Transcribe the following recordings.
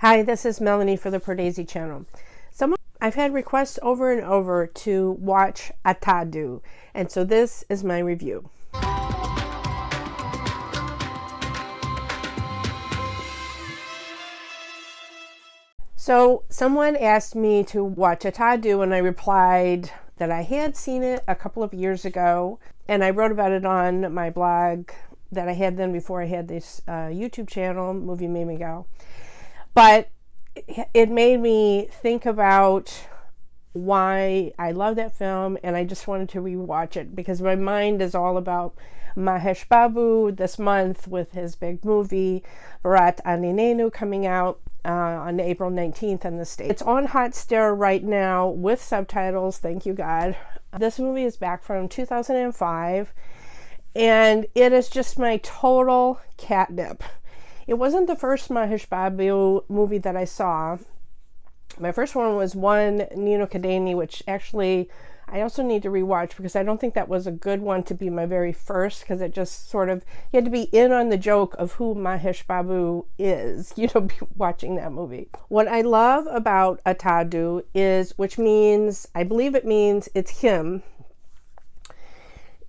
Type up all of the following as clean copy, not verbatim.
Hi, this is Melanie for the Pardesi channel. I've had requests over and over to watch Athadu, and so this is my review. So someone asked me to watch Athadu, and I replied that I had seen it a couple of years ago, and I wrote about it on my blog that I had then before I had this YouTube channel, Movie Made Me Go. But it made me think about why I love that film, and I just wanted to rewatch it because my mind is all about Mahesh Babu this month with his big movie Bharat Ani Nenu coming out on April 19th in the States. It's on Hotstar right now with subtitles, thank you God. This movie is back from 2005, and it is just my total catnip. It wasn't the first Mahesh Babu movie that I saw. My first one was one Nino Kadeni, which actually I also need to rewatch because I don't think that was a good one to be my very first, because it just sort of, you had to be in on the joke of who Mahesh Babu is, watching that movie. What I love about Athadu is, which means, I believe it means it's him,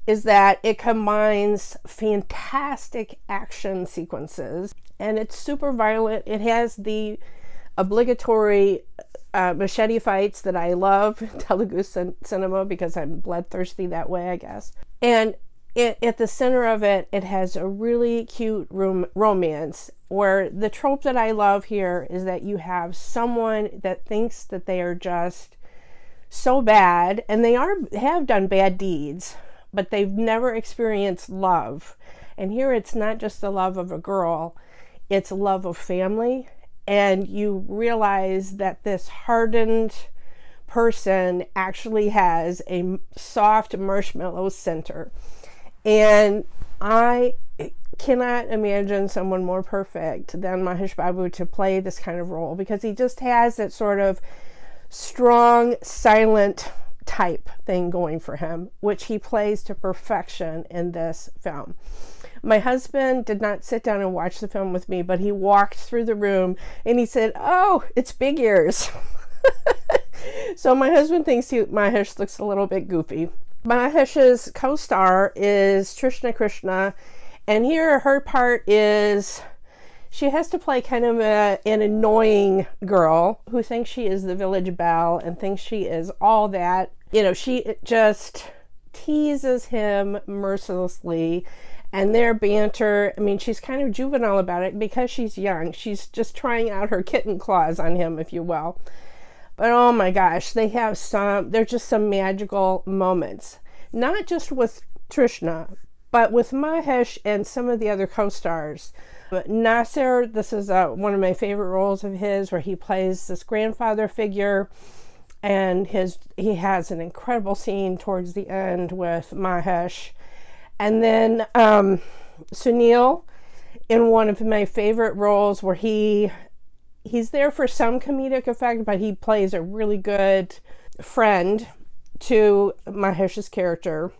is that it combines fantastic action sequences, and it's super violent. It has the obligatory machete fights that I love in Telugu cinema because I'm bloodthirsty that way, I guess. And at the center of it, it has a really cute romance, where the trope that I love here is that you have someone that thinks that they are just so bad, and they have done bad deeds, but they've never experienced love. And here it's not just the love of a girl, it's love of family. And you realize that this hardened person actually has a soft marshmallow center. And I cannot imagine someone more perfect than Mahesh Babu to play this kind of role, because he just has that sort of strong, silent type thing going for him, which he plays to perfection in this film. My husband did not sit down and watch the film with me, but he walked through the room and he said, "Oh, it's big ears." So my husband thinks Mahesh looks a little bit goofy. Mahesh's co-star is Trisha Krishnan, and here her part is, she has to play kind of an annoying girl who thinks she is the village belle and thinks she is all that. She just teases him mercilessly, and their banter, she's kind of juvenile about it because she's young. She's just trying out her kitten claws on him, if you will. But oh my gosh, they're just some magical moments. Not just with Trishna, but with Mahesh and some of the other co-stars. But Nassar, this is one of my favorite roles of his, where he plays this grandfather figure, and he has an incredible scene towards the end with Mahesh. And then Sunil, in one of my favorite roles, where he's there for some comedic effect, but he plays a really good friend to Mahesh's character.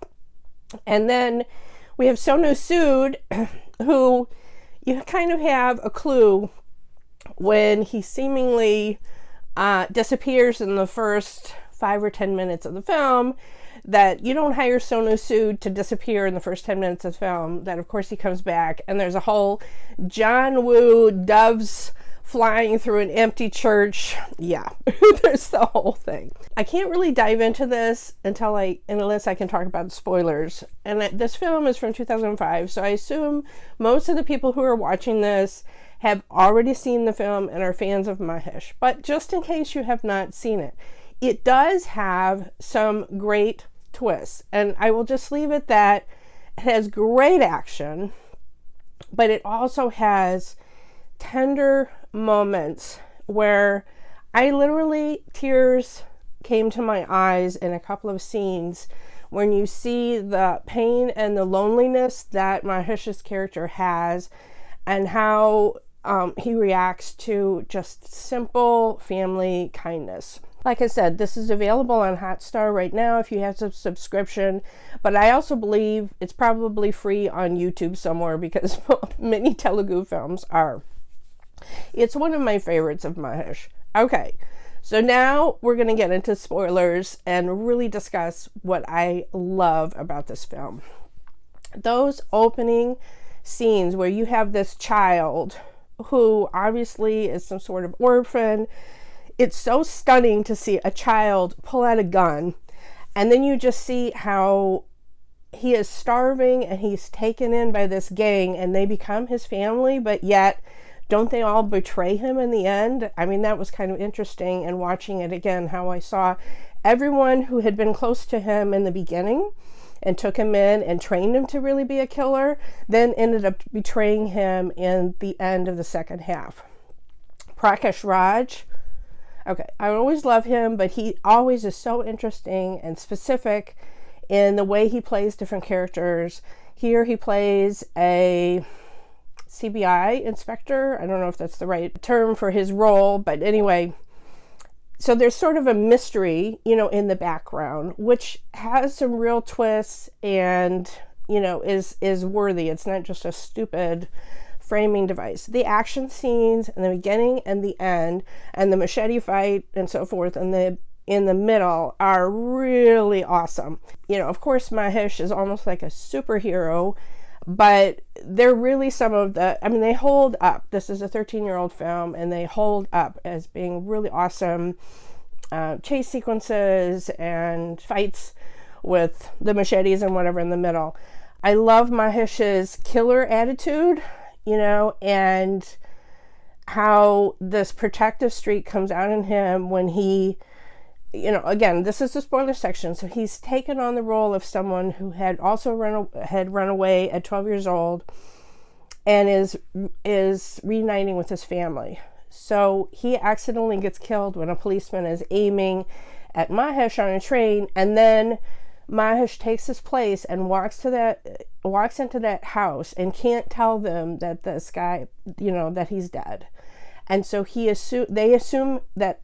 And then we have Sonu Sood, who you kind of have a clue when he seemingly disappears in the first 5 or 10 minutes of the film, that you don't hire Sonu Sood to disappear in the first 10 minutes of the film, that of course he comes back, and there's a whole John Woo doves flying through an empty church. Yeah, there's the whole thing. I can't really dive into this unless I can talk about the spoilers. And this film is from 2005, so I assume most of the people who are watching this have already seen the film and are fans of Mahesh. But just in case you have not seen it, it does have some great twists, and I will just leave it that it has great action, but it also has tender moments where tears came to my eyes in a couple of scenes when you see the pain and the loneliness that Mahesh's character has, and how he reacts to just simple family kindness. Like I said, this is available on Hotstar right now if you have a subscription, but I also believe it's probably free on YouTube somewhere because many Telugu films are. It's one of my favorites of Mahesh. Okay, so now we're going to get into spoilers and really discuss what I love about this film. Those opening scenes where you have this child who obviously is some sort of orphan. It's so stunning to see a child pull out a gun, and then you just see how he is starving and he's taken in by this gang and they become his family, but yet don't they all betray him in the end? I mean, that was kind of interesting, and watching it again, how I saw everyone who had been close to him in the beginning and took him in and trained him to really be a killer, then ended up betraying him in the end of the second half. Prakash Raj, okay, I always love him, but he always is so interesting and specific in the way he plays different characters. Here he plays a CBI inspector. I don't know if that's the right term for his role, but anyway, so there's sort of a mystery, in the background, which has some real twists and, is worthy. It's not just a stupid framing device. The action scenes in the beginning and the end, and the machete fight and so forth, and in the middle are really awesome. Of course, Mahesh is almost like a superhero, but they're really they hold up. This is a 13-year-old film, and they hold up as being really awesome chase sequences and fights with the machetes and whatever in the middle. I love Mahesh's killer attitude, and how this protective streak comes out in him when he, again, this is the spoiler section. So he's taken on the role of someone who had also run away at 12 years old and is reuniting with his family. So he accidentally gets killed when a policeman is aiming at Mahesh on a train, and then Mahesh takes his place and walks into that house and can't tell them that this guy, that he's dead. And so they assume that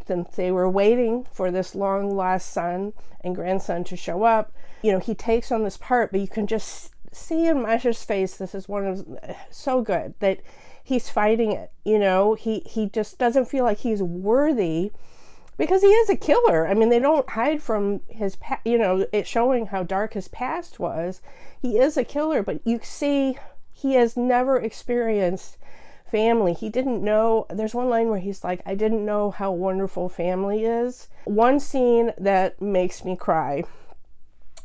since they were waiting for this long lost son and grandson to show up, he takes on this part, but you can just see in Mahesh's face, this is so good that he's fighting it. He just doesn't feel like he's worthy, because he is a killer. I mean, they don't hide from his it showing how dark his past was. He is a killer, but you see he has never experienced family. He didn't know. There's one line where he's like, I didn't know how wonderful family is. One scene that makes me cry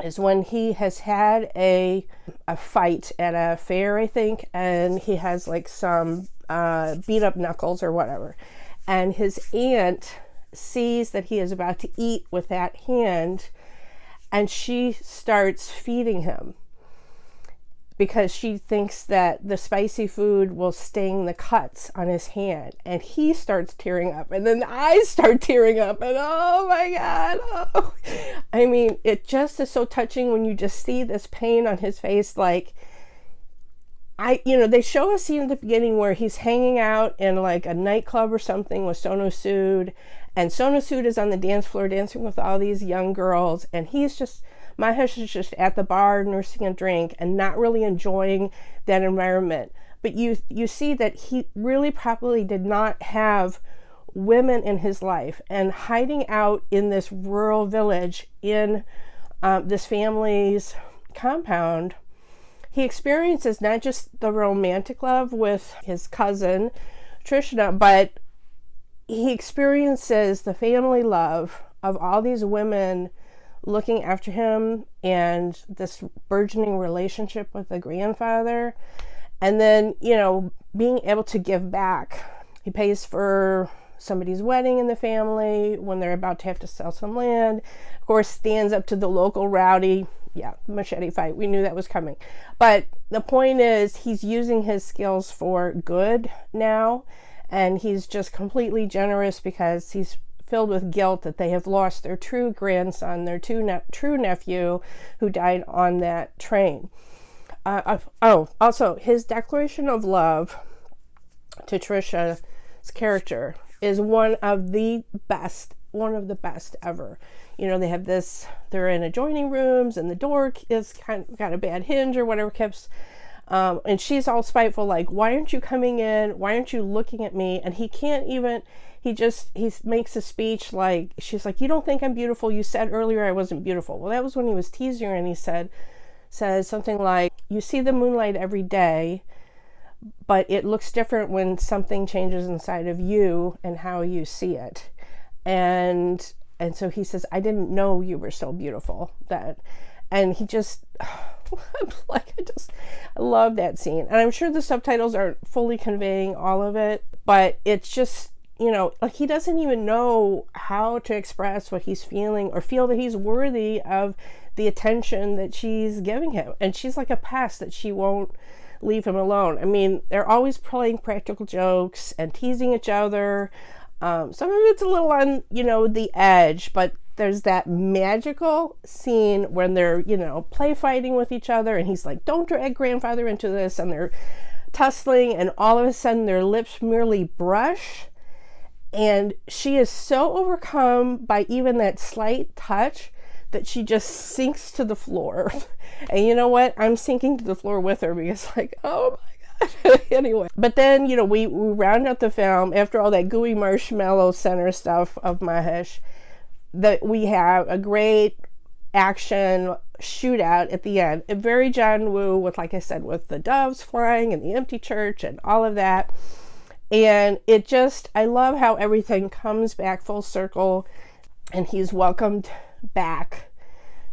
is when he has had a fight at a fair, I think, and he has like some beat up knuckles or whatever, and his aunt sees that he is about to eat with that hand, and she starts feeding him because she thinks that the spicy food will sting the cuts on his hand, and he starts tearing up, and then the eyes start tearing up, and oh my God, I mean, it just is so touching when you just see this pain on his face. Like, they show a scene at the beginning where he's hanging out in like a nightclub or something with Sonu Sood, and Sonu Sood is on the dance floor dancing with all these young girls, and Mahesh is just at the bar nursing a drink and not really enjoying that environment. But you see that he really probably did not have women in his life, and hiding out in this rural village in this family's compound, he experiences not just the romantic love with his cousin Trishna, but he experiences the family love of all these women looking after him, and this burgeoning relationship with the grandfather, and then being able to give back. He pays for somebody's wedding in the family when they're about to have to sell some land. Of course, stands up to the local rowdy machete fight. We knew that was coming, but the point is he's using his skills for good now, and he's just completely generous because he's filled with guilt that they have lost their true grandson, their true nephew, who died on that train. Also, his declaration of love to Trisha's character is one of the best ever. They have they're in adjoining rooms, and the door is got a bad hinge or whatever, keeps And she's all spiteful, like, why aren't you coming in? Why aren't you looking at me? And he can't even, he makes a speech like, she's like, you don't think I'm beautiful? You said earlier I wasn't beautiful. Well, that was when he was teasing her, and he says something like, you see the moonlight every day, but it looks different when something changes inside of you and how you see it. And so he says, I didn't know you were so beautiful. And he just, I love that scene. And I'm sure the subtitles aren't fully conveying all of it, but it's just, like, he doesn't even know how to express what he's feeling or feel that he's worthy of the attention that she's giving him. And she's like a pest that she won't leave him alone. I mean, they're always playing practical jokes and teasing each other. Some of it's a little on, the edge, but there's that magical scene when they're, play fighting with each other, and he's like, don't drag grandfather into this, and they're tussling, and all of a sudden their lips merely brush, and she is so overcome by even that slight touch that she just sinks to the floor. And you know what? I'm sinking to the floor with her, because like, oh my God. Anyway. But then, we round out the film after all that gooey marshmallow center stuff of Mahesh, that we have a great action shootout at the end. A very John Woo with, like I said, with the doves flying and the empty church and all of that. And it just, I love how everything comes back full circle, and he's welcomed back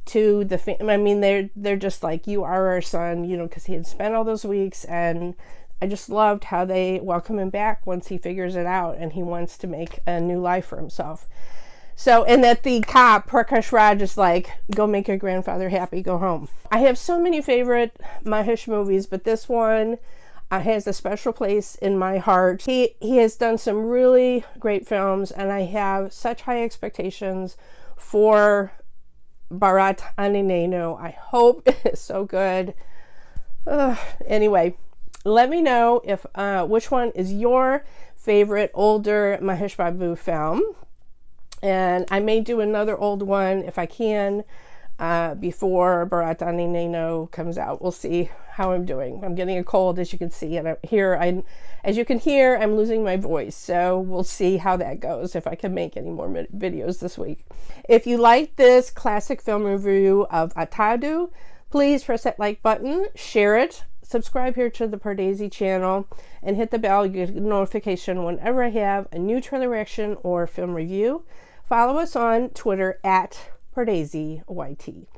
to the family. I mean, they're just like, you are our son, because he had spent all those weeks, and I just loved how they welcome him back once he figures it out and he wants to make a new life for himself. So, and that the cop, Prakash Raj, is like, go make your grandfather happy, go home. I have so many favorite Mahesh movies, but this one has a special place in my heart. He has done some really great films, and I have such high expectations for Bharat Ani Nainu. I hope it is so good. Anyway, let me know if which one is your favorite older Mahesh Babu film. And I may do another old one if I can before Bharat Ani Nainu comes out. We'll see how I'm doing. I'm getting a cold, as you can see, and as you can hear, I'm losing my voice. So we'll see how that goes, if I can make any more videos this week. If you like this classic film review of Athadu, please press that like button, share it, subscribe here to the Pardesi channel, and hit the bell to get a notification whenever I have a new trailer reaction or film review. Follow us on Twitter at PardesiYT.